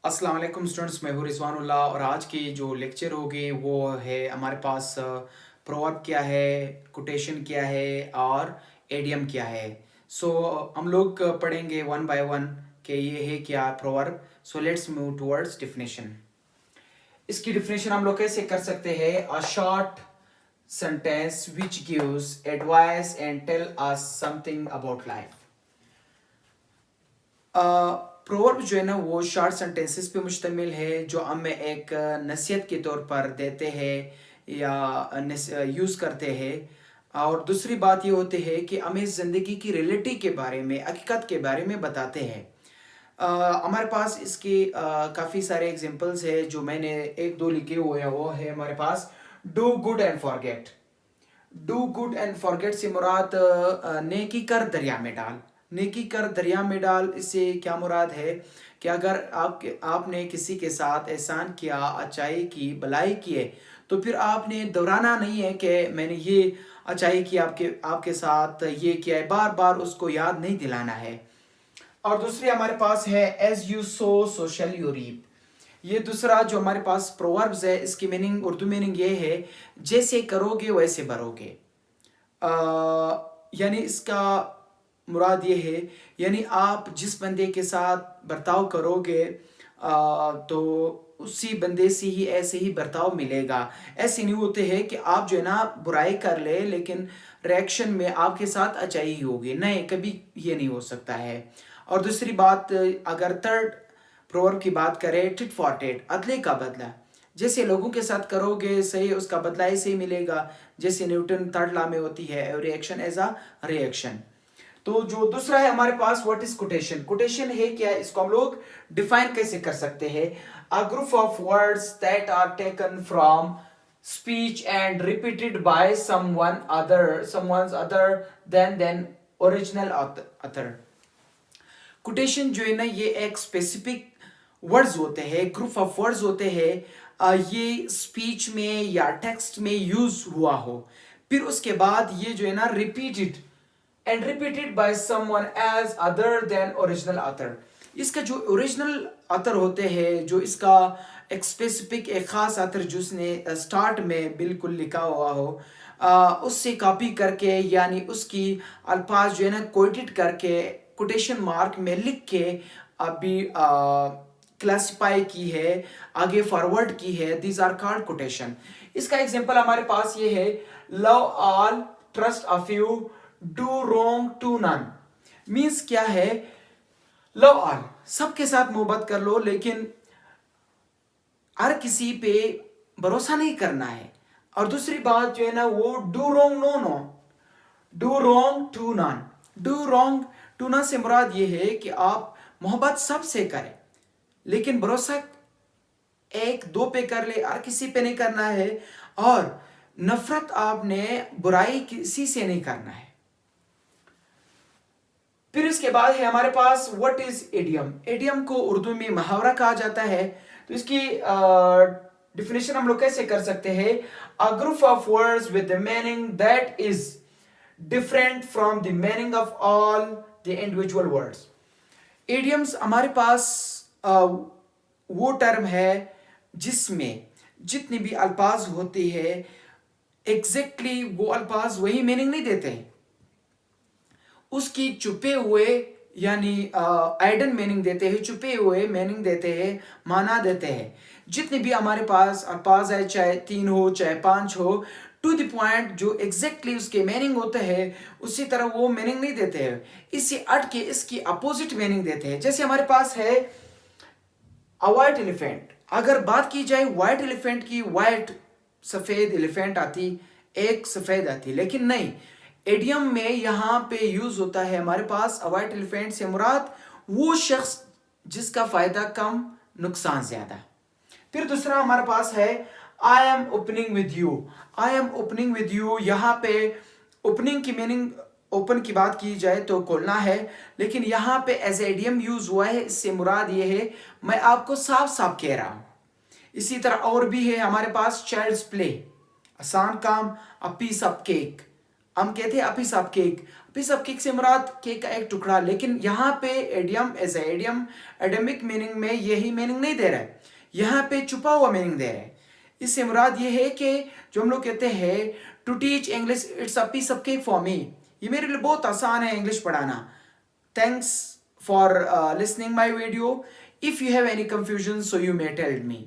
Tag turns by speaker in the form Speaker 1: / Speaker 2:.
Speaker 1: अस्सलाम वालेकुम स्टूडेंट्स, मैं हूँ रिज़वानुल्लाह और आज की जो लेक्चर होगी वो है हमारे पास प्रोवर्ब क्या है, कोटेशन क्या है और एडियम क्या है। सो हम लोग पढ़ेंगे वन बाय वन कि ये है क्या proverb. So let's move towards definition. इसकी डिफिनेशन हम लोग कैसे कर सकते हैं? A short sentence which gives advice and tell us something about life. Proverb जो है ना वो शॉर्ट सेंटेंसेस पे मुश्तमिल है जो हमें एक नसीहत के तौर पर देते हैं या यूज़ करते हैं। और दूसरी बात ये होती है कि हमें ज़िंदगी की रियलिटी के बारे में, हकीकत के बारे में बताते हैं। हमारे पास इसके काफ़ी सारे एग्जांपल्स है जो मैंने एक दो लिखे हुए हैं। वो है हमारे पास do good and forget. Do good and forget से मुराद नेकी कर दरिया में डाल। नेकी कर दरिया में डाल, इससे क्या मुराद है कि अगर आपने किसी के साथ एहसान किया, अच्छाई की, भलाई की है, तो फिर आपने दोहराना नहीं है कि मैंने ये अच्छाई की आपके आपके साथ ये किया है, बार बार उसको याद नहीं दिलाना है। और दूसरी हमारे पास है as you sow so shall you reap. ये दूसरा जो हमारे पास प्रोवर्ब्स है, इसकी मीनिंग, उर्दू मीनिंग ये है जैसे करोगे वैसे भरोगे। यानी इसका मुराद ये है, यानी आप जिस बंदे के साथ बर्ताव करोगे तो उसी बंदे से ही ऐसे ही बर्ताव मिलेगा। ऐसे नहीं होते हैं कि आप जो है ना बुराई कर ले लेकिन रिएक्शन में आपके साथ अच्छाई ही होगी, नहीं, कभी ये नहीं हो सकता है। और दूसरी बात, अगर थर्ड प्रोवर्ब की बात करें, टिट फॉर टेट, अदले का बदला। जैसे लोगों के साथ करोगे सही, उसका बदला ऐसे ही मिलेगा। जैसे न्यूटन थर्ड लॉ में होती है, रिएक्शन एज अ रिएक्शन। तो जो दूसरा है हमारे पास, व्हाट इज कोटेशन। कोटेशन है क्या, इसको हम लोग डिफाइन कैसे कर सकते हैं? A group of words that are taken from speech and repeated by someone's other than original author. Quotation जो है ना ये एक स्पेसिफिक वर्ड्स होते हैं, ग्रुप ऑफ वर्ड्स होते हैं। ये स्पीच में या टेक्स्ट में यूज हुआ हो, फिर उसके बाद ये जो है ना repeated and repeated by someone as other than original author. इसका जो ओरिजिनल ऑथर होते हैं, जो इसका एक स्पेसिफिक एक खास ऑथर जिसने स्टार्ट में बिल्कुल लिखा हुआ हो, उससे कॉपी करके यानी उसकी अल्फाज जो है ना कोटेड करके कोटेशन मार्क में लिख के अभी क्लासिफाई की है, आगे फॉरवर्ड की है। These are called quotation. इसका एग्जांपल हमारे पास ये है, love all trust a few do wrong to none. Means क्या है? लव ऑल, सबके साथ मोहब्बत कर लो लेकिन हर किसी पे भरोसा नहीं करना है। और दूसरी बात जो है ना वो do wrong no no, do wrong to none. Do wrong to none से मुराद ये है कि आप मोहब्बत सबसे करें लेकिन भरोसा एक दो पे कर ले, हर किसी पे नहीं करना है। और नफरत आपने बुराई किसी से नहीं करना है। फिर इसके बाद है हमारे पास व्हाट इज एडियम। एडियम को उर्दू में मुहावरा कहा जाता है। तो इसकी डिफिनेशन हम लोग कैसे कर सकते हैं? A group of words with the meaning that is different from the meaning of all the individual words. Idioms हमारे पास वो टर्म है जिसमें जितनी भी अल्फाज होती है एग्जैक्टली वो अल्फाज वही मीनिंग नहीं देते हैं, उसकी छुपे हुए यानी आइडन मीनिंग देते हैं, छुपे हुए मीनिंग देते हैं, माना देते हैं। जितने भी हमारे पास अल्फाज है, चाहे 3 हो चाहे 5 हो, टू द पॉइंट जो एग्जैक्टली उसके मीनिंग होते हैं उसी तरह वो मीनिंग नहीं देते हैं, इससे हट के इसकी अपोजिट मीनिंग देते हैं। जैसे हमारे पास है अ व्हाइट एलिफेंट। अगर बात की जाए व्हाइट एलिफेंट की, व्हाइट सफेद एलिफेंट आती, एक सफेद आती, लेकिन नहीं, एडियम में यहां पे यूज होता है हमारे पास अ व्हाइट एलिफेंट से मुराद वो शख्स जिसका फायदा कम नुकसान ज्यादा। फिर दूसरा हमारे पास है I am opening with you. I am opening with you, यहां पे ओपनिंग की मीनिंग, ओपन की बात की जाए तो खोलना है, लेकिन यहां पे एज एडियम यूज हुआ है। इससे मुराद ये है मैं आपको साफ साफ कह रहा हूं। इसी तरह और भी है हमारे पास चाइल्ड्स प्ले, आसान काम, अ पीस ऑफ केक। हम कहते हैं a piece of cake, piece of cake से मुराद केक का एक टुकड़ा, लेकिन यहाँ पे idiom as idiom idiomatic meaning में यही मीनिंग नहीं दे रहा है, यहाँ पे छुपा हुआ मीनिंग दे रहा है। इससे मुराद ये है कि जो हम लोग कहते हैं to teach English it's a piece of cake for me, ये मेरे लिए बहुत आसान है इंग्लिश पढ़ाना। Thanks for listening my video. If you have any confusion so you may tell me.